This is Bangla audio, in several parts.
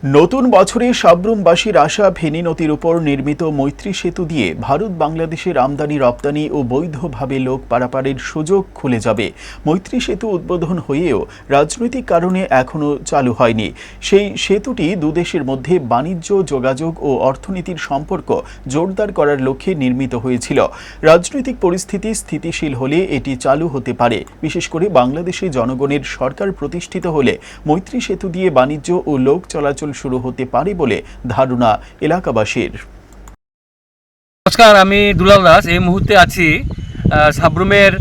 নতুন বছরে সাব্রুমবাসীর আশা ফেনী নদীর উপর নির্মিত মৈত্রী সেতু দিয়ে ভারত বাংলাদেশের আমদানি রপ্তানি ও বৈধভাবে লোক পারাপারের সুযোগ খুলে যাবে। মৈত্রী সেতু উদ্বোধন হয়েও রাজনৈতিক কারণে এখনও চালু হয়নি। সেই সেতুটি দুদেশের মধ্যে বাণিজ্য, যোগাযোগ ও অর্থনীতির সম্পর্ক জোরদার করার লক্ষ্যে নির্মিত হয়েছিল। রাজনৈতিক পরিস্থিতি স্থিতিশীল হলে এটি চালু হতে পারে। বিশেষ করে বাংলাদেশে জনগণের সরকার প্রতিষ্ঠিত হলে মৈত্রী সেতু দিয়ে বাণিজ্য ও লোক চলাচল শুরু হতে পারে বলে ধারণা এলাকাবাসীর। নমস্কার, আমি দুলাল দাস। এই মুহূর্তে আছি সাব্রুমের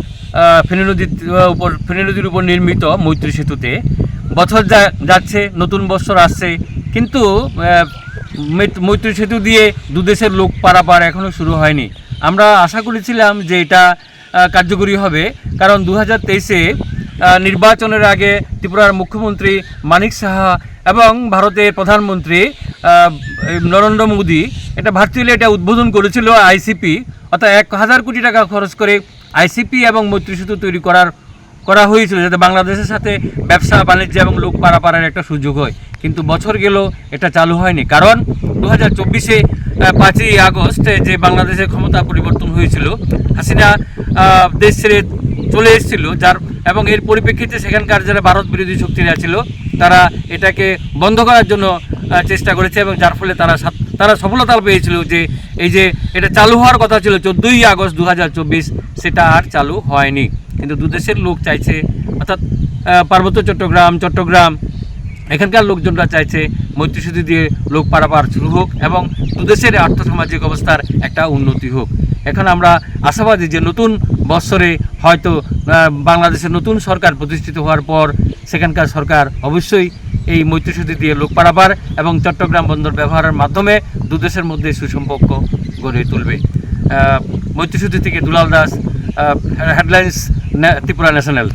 ফেনী নদীর উপর নির্মিত মৈত্রী সেতুতে। বছর যাচ্ছে, নতুন বছর আসছে, কিন্তু মৈত্রী সেতু দিয়ে দুদেশের লোক পারাপার এখনও শুরু হয়নি। আমরা আশা করেছিলাম যে এটা কার্যকরী হবে, কারণ 2023-এ নির্বাচনের আগে ত্রিপুরার মুখ্যমন্ত্রী মানিক সাহা এবং ভারতের প্রধানমন্ত্রী নরেন্দ্র মোদী ভার্চুয়ালি এটা উদ্বোধন করেছিল। আইসিপি অর্থাৎ 1000 কোটি টাকা খরচ করে আইসিপি এবং মৈত্রী সেতু তৈরি করা হয়েছিল, যাতে বাংলাদেশের সাথে ব্যবসা বাণিজ্য এবং লোক পারাপারের একটা সুযোগ হয়। কিন্তু বছর গেল, এটা চালু হয়নি। কারণ 2024-এ 5ই আগস্ট যে বাংলাদেশের ক্ষমতা পরিবর্তন হয়েছিল, হাসিনা দেশ ছেড়ে চলে এসেছিল, এবং এর পরিপ্রেক্ষিতে সেখানকার যারা ভারত বিরোধী শক্তিরা ছিল তারা এটাকে বন্ধ করার জন্য চেষ্টা করেছে, এবং যার ফলে তারা সফলতা পেয়েছিল যে এই যে এটা চালু হওয়ার কথা ছিল 14ই আগস্ট 2024, সেটা আর চালু হয়নি। কিন্তু দুদেশের লোক চাইছে, অর্থাৎ পার্বত্য চট্টগ্রাম এখানকার লোকজনরা চাইছে মৈত্রী সেতু দিয়ে লোক পারাপার শুরু হোক এবং দুদেশের আর্থসামাজিক অবস্থার একটা উন্নতি হোক। এখন আমরা আশাবাদী যে নতুন বৎসরে হয়তো বাংলাদেশের নতুন সরকার প্রতিষ্ঠিত হওয়ার পর সেখানকার সরকার অবশ্যই এই মৈত্রী সেতু দিয়ে লোক পারাপার এবং চট্টগ্রাম বন্দর ব্যবহারের মাধ্যমে দুদেশের মধ্যে সুসম্পর্ক গড়ে তুলবে। মৈত্রী সেতু থেকে দুলাল দাস, হেডলাইন্স ত্রিপুরা ন্যাশনাল।